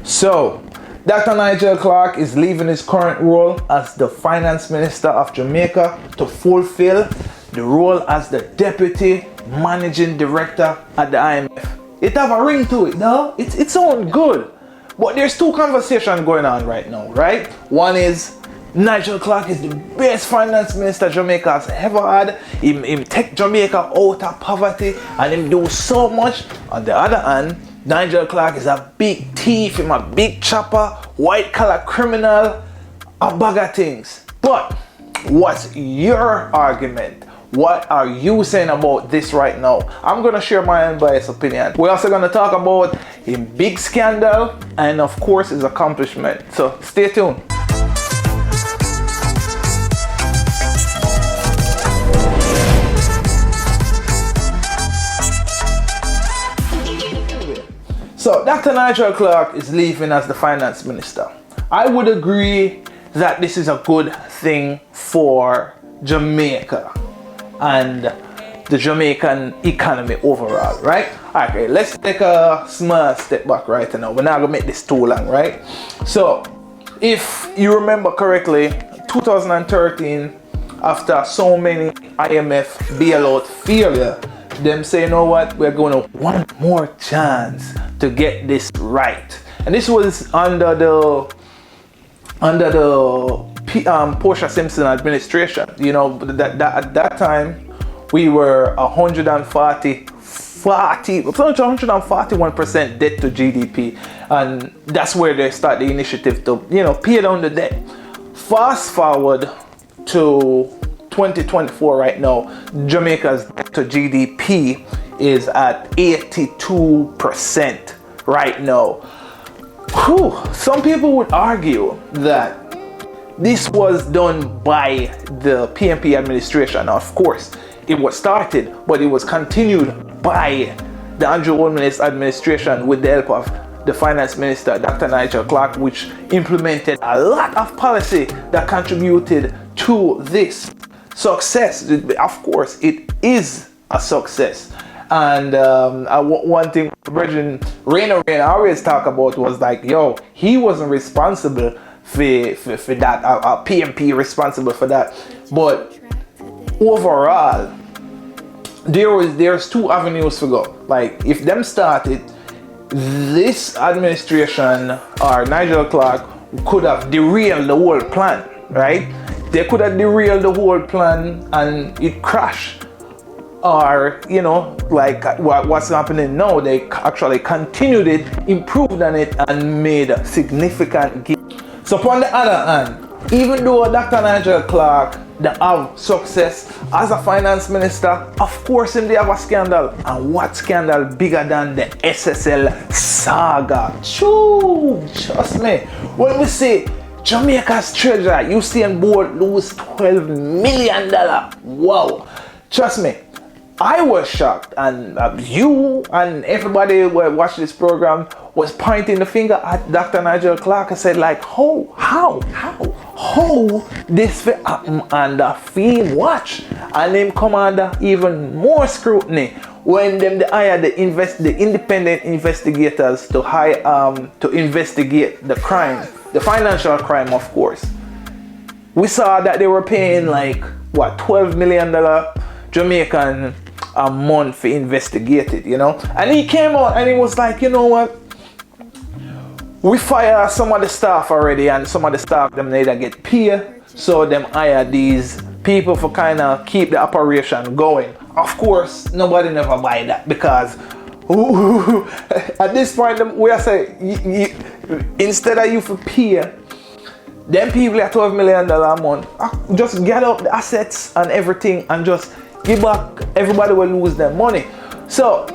So, Dr. Nigel Clarke is leaving his current role as the Finance Minister of Jamaica to fulfill the role as the Deputy Managing Director at the IMF. It have a ring to it, no? It sounds good. But there's two conversations going on right now, right? One is Nigel Clarke is the best finance minister Jamaica has ever had. Him take Jamaica out of poverty and him do so much. On the other hand, Nigel Clarke is a big thief, him a big chopper, white collar criminal, a bag of things. But what's your argument? What are you saying about this right now? I'm gonna share my unbiased opinion. We're also gonna talk about his big scandal and of course his accomplishment. So stay tuned. So Dr. Nigel Clarke is leaving as the finance minister. I would agree that this is a good thing for Jamaica and the Jamaican economy overall, right? Okay, let's take a small step back right now. We're not gonna make this too long, right? So if you remember correctly, 2013, after so many IMF bailout failure, them say, you know what, we're going to one more chance to get this right. And this was under the Portia Simpson administration. You know, at that time we were 141% debt to GDP, and that's where they start the initiative to, you know, pay down the debt. Fast forward to 2024 right now, Jamaica's debt to GDP is at 82% right now. Whew. Some people would argue that this was done by the PNP administration. Of course, it was started, but it was continued by the Andrew Holness administration with the help of the finance minister, Dr. Nigel Clarke, which implemented a lot of policy that contributed to this success. Of course, it is a success. And one thing Virgin Rainer always talk about was like, yo, he wasn't responsible for that, PMP responsible for that. But overall, there's two avenues to go. Like, if them started, this administration or Nigel Clarke could have derailed the whole plan, right? They could have derailed the whole plan and it crashed. Or, you know, like what's happening now, they actually continued it, improved on it, and made a significant gain. So on the other hand, even though Dr. Nigel Clarke they have success as a finance minister, of course they have a scandal. And what scandal bigger than the SSL saga? Choo, trust me. When we say Jamaica's treasurer, Usain Bolt lose $12 million. Wow. Trust me, I was shocked, and you and everybody who watched this program was pointing the finger at Dr. Nigel Clarke and said like, how this happen under field watch, and him come under even more scrutiny when them hire the independent investigators to investigate the crime, the financial crime, of course. We saw that they were paying like what, $12 million Jamaican a month for investigate it, you know. And he came out and he was like, you know what, we fire some of the staff already, and some of the staff them neither get paid, so them hire these people for kind of keep the operation going. Of course, nobody never buy that, because at this point we are saying, instead of you for pay them people at $12 million a month, just get up the assets and everything and just give back. Everybody will lose their money. So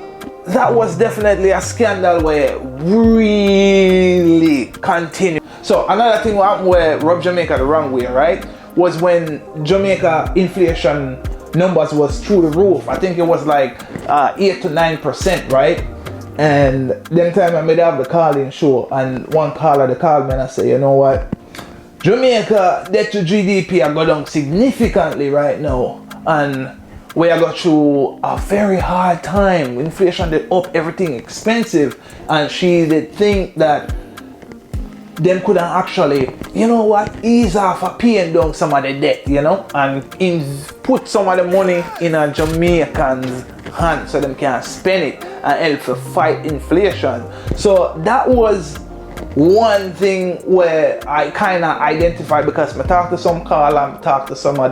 that was definitely a scandal where really continued. So another thing where rubbed Jamaica the wrong way, right, was when Jamaica inflation numbers was through the roof. I think it was like 8 to 9%, right? And them time I made have the calling show, and one caller they called me and I say, you know what, Jamaica debt to GDP are going down significantly right now, and we are going through a very hard time. Inflation did up, everything expensive, and she did think that them could actually, you know what, ease off of paying down some of the debt, you know, and put some of the money in a Jamaican's hand so them can spend it and help to fight inflation. So that was one thing where I kind of identified, because I talked to some Carl and talked to some of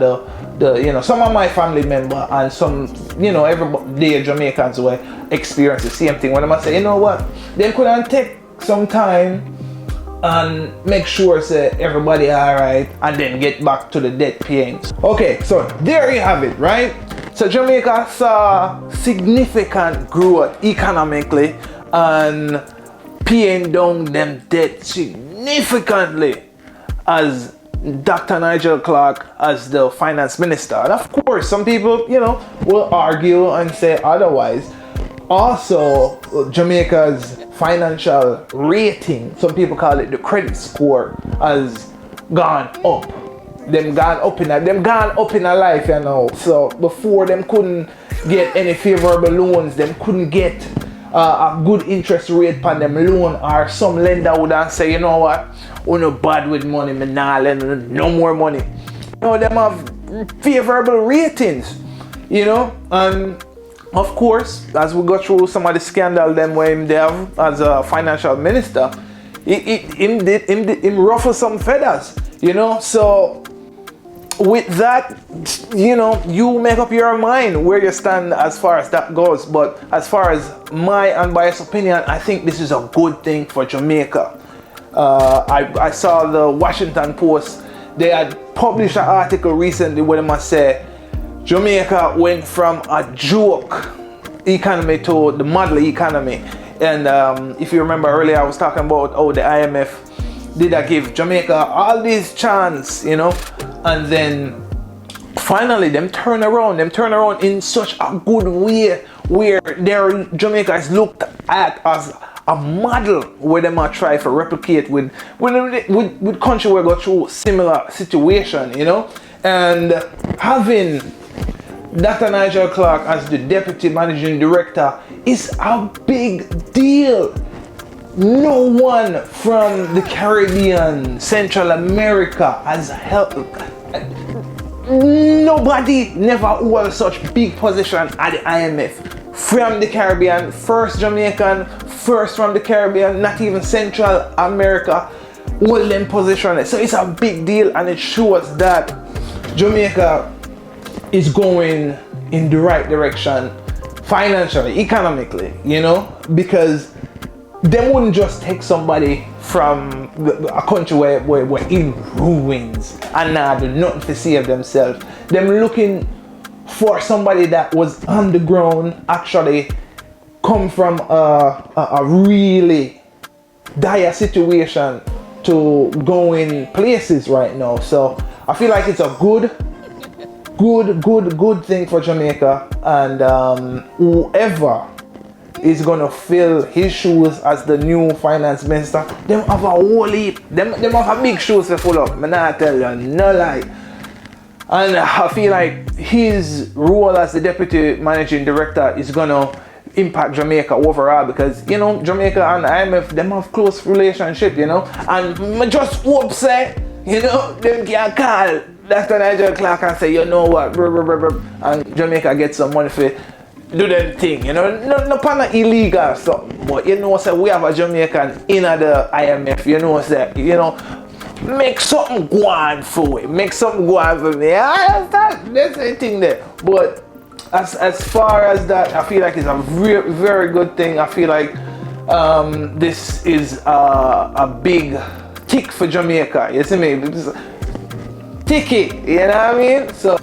some of my family member and some, everyday Jamaicans were experience the same thing. When I say, you know what, they couldn't take some time and make sure say everybody alright and then get back to the debt paying. Okay, so there you have it, right? So Jamaica saw significant growth economically and paying down them debt significantly as Dr. Nigel Clarke as the finance minister. And of course, some people, will argue and say otherwise. Also, Jamaica's financial rating, some people call it the credit score, has gone up. Them gone up in a life, So before, them couldn't get any favorable loans, them couldn't get a good interest rate on them loan, or some lender would say, you know what, we're not bad with money, me nah lend no more money. Them have favorable ratings, and of course, as we go through some of the scandal them where him have as a financial minister, him ruffle some feathers, So with that, you make up your mind where you stand as far as that goes. But as far as my unbiased opinion, I think this is a good thing for Jamaica. I saw the Washington Post, they had published an article recently where they must say Jamaica went from a joke economy to the model economy. And if you remember earlier, I was talking about how the IMF did give Jamaica all these chance, and then finally them turn around in such a good way where Jamaica is looked at as a model where they might try to replicate with country where go through similar situation, and having Dr. Nigel Clarke as the deputy managing director is a big deal. No one from the Caribbean, Central America has helped. Nobody never held such big position at the IMF. From the Caribbean, first Jamaican, first from the Caribbean, not even Central America, hold them position. So it's a big deal, and it shows that Jamaica is going in the right direction financially, economically, because they wouldn't just take somebody from a country where we're in ruins and now do nothing to save themselves. Them looking for somebody that was on the ground, actually come from a really dire situation to going places right now. So I feel like it's a good thing for Jamaica, and whoever is gonna fill his shoes as the new finance minister, them have a whole heap, them have a big shoes to full up. Man, I tell you, no lie. And I feel like his role as the deputy managing director is gonna impact Jamaica overall, because Jamaica and IMF, them have close relationship, and I just hope say, them can call Dr. Nigel Clarke and say, you know what, and Jamaica get some money for do them thing, no kind of illegal stuff, but say we have a Jamaican in the IMF, say, make something go on for it, make something go on for me. I understand, there's a thing there, but as far as that, I feel like it's a very, very good thing. I feel like this is a big tick for Jamaica, you see me? Ticky, you know what I mean? So